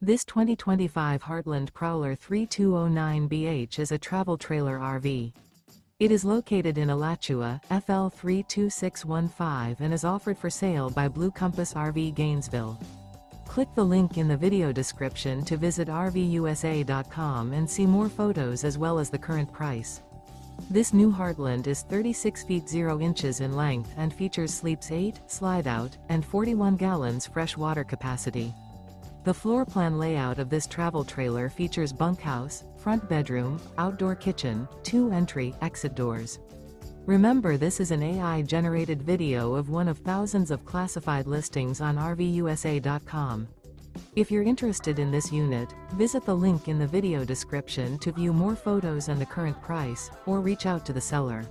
This 2025 Heartland Prowler 3209BH is a travel trailer RV. It is located in Alachua, FL 32615 and is offered for sale by Blue Compass RV Gainesville. Click the link in the video description to visit RVUSA.com and see more photos as well as the current price. This new Heartland is 36 feet 0 inches in length and features sleeps 8, slide-out, and 41 gallons fresh water capacity. The floor plan layout of this travel trailer features bunkhouse, front bedroom, outdoor kitchen, 2 entry/exit doors. Remember, this is an AI-generated video of one of thousands of classified listings on RVUSA.com. If you're interested in this unit, visit the link in the video description to view more photos and the current price, or reach out to the seller.